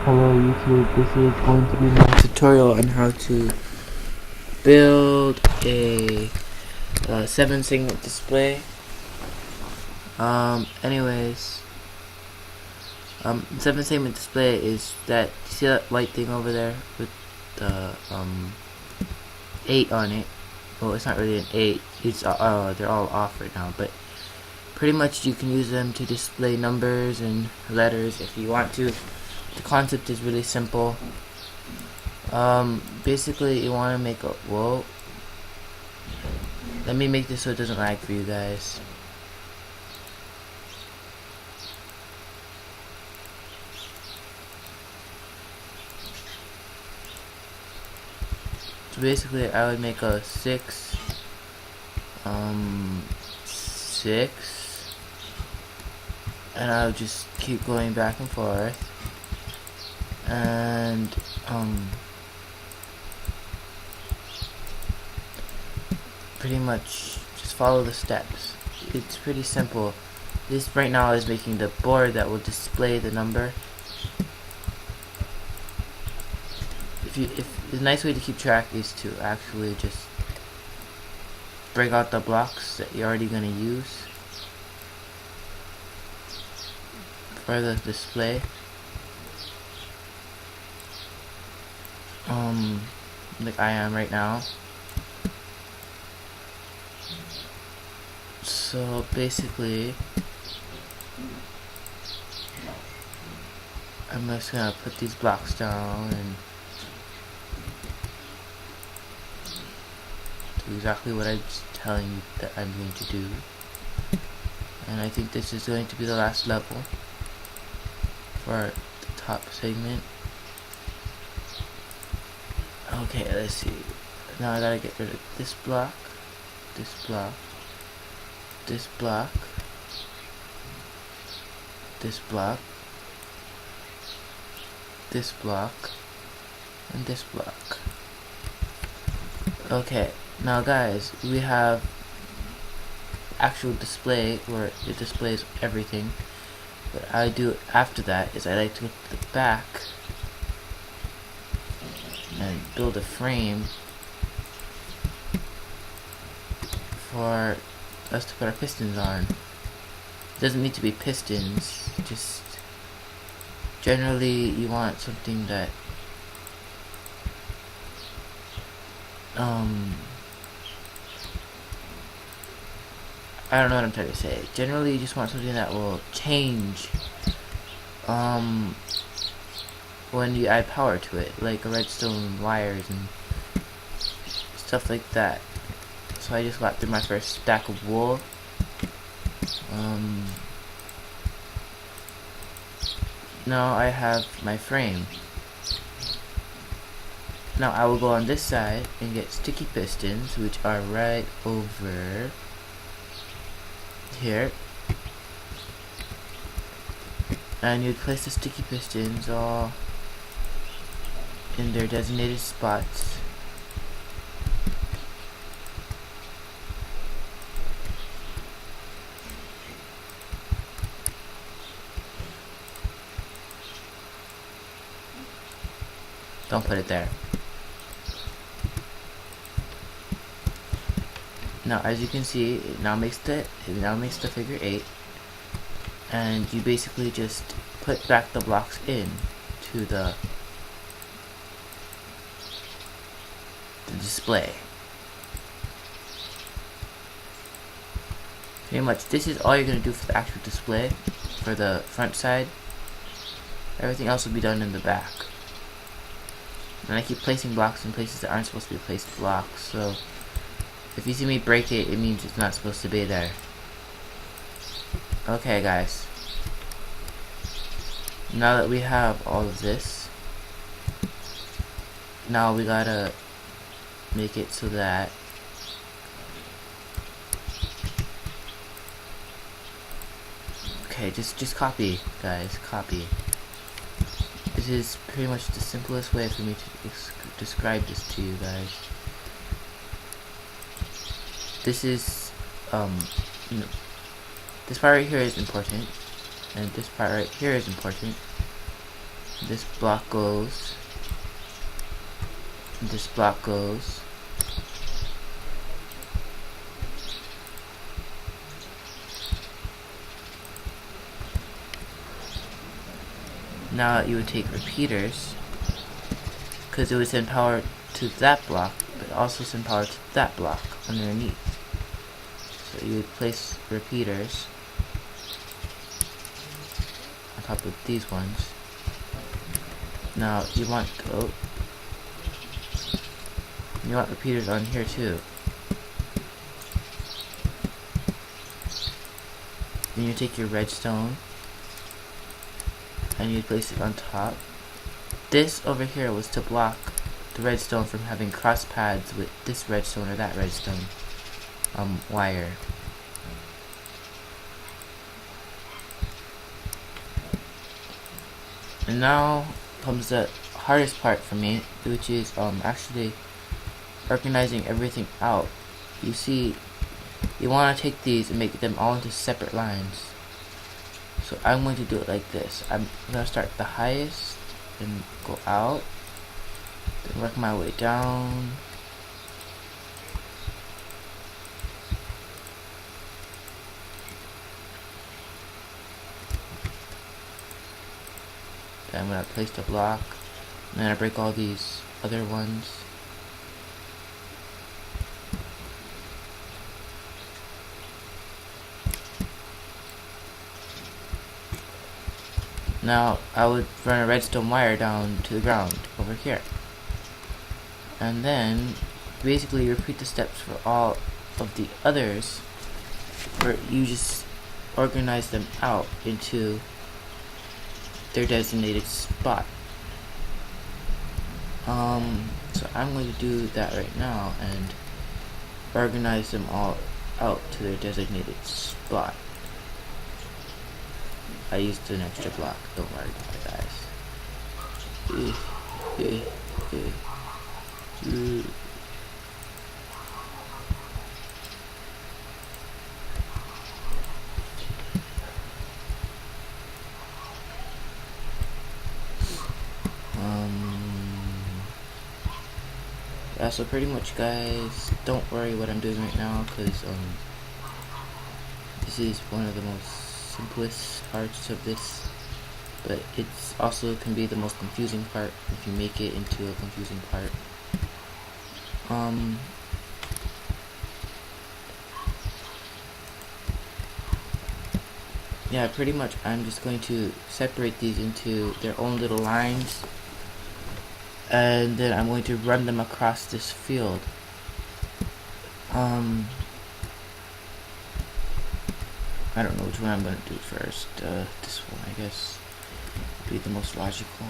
Hello YouTube, this is going to be my tutorial on how to build a 7-segment display. Anyways, 7-segment display is that, you see that white thing over there with the 8 on it? Well, it's not really an 8, it's they're all off right now, but pretty much you can use them to display numbers and letters if you want to. The concept is really simple. Basically you want to make a, whoa, let me make this so it doesn't lag for you guys. So basically I would make a 6, 6, and I would just keep going back and forth, and pretty much just follow the steps. It's pretty simple. This right now is making the board that will display the number. If the nice way to keep track is to actually just break out the blocks that you're already gonna use for the display. Like I am right now. So basically, I'm just gonna put these blocks down and do exactly what I'm telling you that I'm going to do. And I think this is going to be the last level for the top segment. Okay, let's see. Now I gotta get rid of this block, this block, this block, this block, this block, and this block. Okay, now guys, we have actual display where it displays everything. What I do after that is I like to go to the back and build a frame for us to put our pistons on. It doesn't need to be pistons, just generally you want something that I don't know what I'm trying to say. Generally you just want something that will change when you add power to it, like redstone wires and stuff like that. So I just got through my first stack of wool. Now I have my frame. Now I will go on this side and get sticky pistons, which are right over here. And you'd place the sticky pistons all in their designated spots. Don't put it there. Now as you can see, it now makes the figure 8, and you basically just put back the blocks in to the display. Pretty much this is all you're going to do for the actual display, for the front side. Everything else will be done in the back. And I keep placing blocks in places that aren't supposed to be placed blocks, so if you see me break it, it means it's not supposed to be there. Okay guys, now that we have all of this, now we gotta make it so that okay, just copy guys, copy. This is pretty much the simplest way for me to describe this to you guys. This is this part right here is important, and this part right here is important. This block goes. This block goes. Now you would take repeaters, because it would send power to that block, but also send power to that block underneath. So you would place repeaters on top of these ones. Now you want repeaters on here too. Then you take your redstone and you place it on top. This over here was to block the redstone from having cross pads with this redstone or that redstone wire. And now comes the hardest part for me, which is actually organizing everything out. You see, you want to take these and make them all into separate lines. So I'm going to do it like this. I'm going to start the highest and go out, then work my way down. Then I'm going to place the block, and then I break all these other ones. Now I would run a redstone wire down to the ground over here, and then basically repeat the steps for all of the others, where you just organize them out into their designated spot. So I'm going to do that right now and organize them all out to their designated spot. I used an extra block, don't worry about it, guys. Yeah, so pretty much, guys, don't worry what I'm doing right now, because this is one of the most simplest parts of this, but it's also can be the most confusing part if you make it into a confusing part. Yeah, pretty much I'm just going to separate these into their own little lines, and then I'm going to run them across this field. I don't know which one I'm going to do first. This one, I guess, would be the most logical.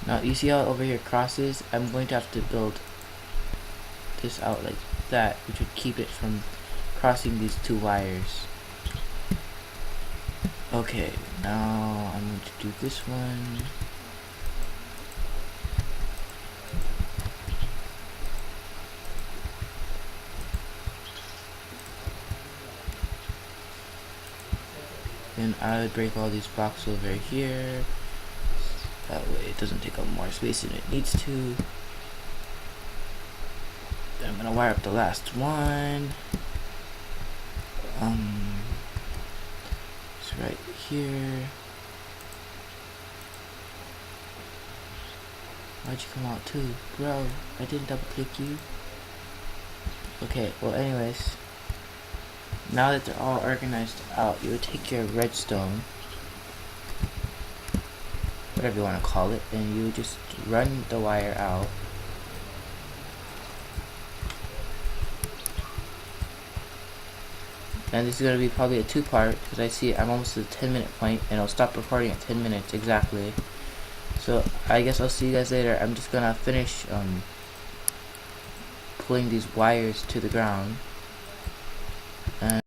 Now, you see how over here crosses? I'm going to have to build this out like that, which would keep it from crossing these two wires. Okay, now I'm going to do this one. Then I would break all these blocks over here. That way it doesn't take up more space than it needs to. Then I'm gonna wire up the last one. It's right here. Why'd you come out too? Bro, I didn't double click you. Okay, well anyways. Now that they're all organized out, you would take your redstone, whatever you want to call it, and you just run the wire out. And this is going to be probably a two-part, because I see I'm almost at the 10-minute point, and I'll stop recording at 10 minutes exactly. So I guess I'll see you guys later. I'm just going to finish pulling these wires to the ground. And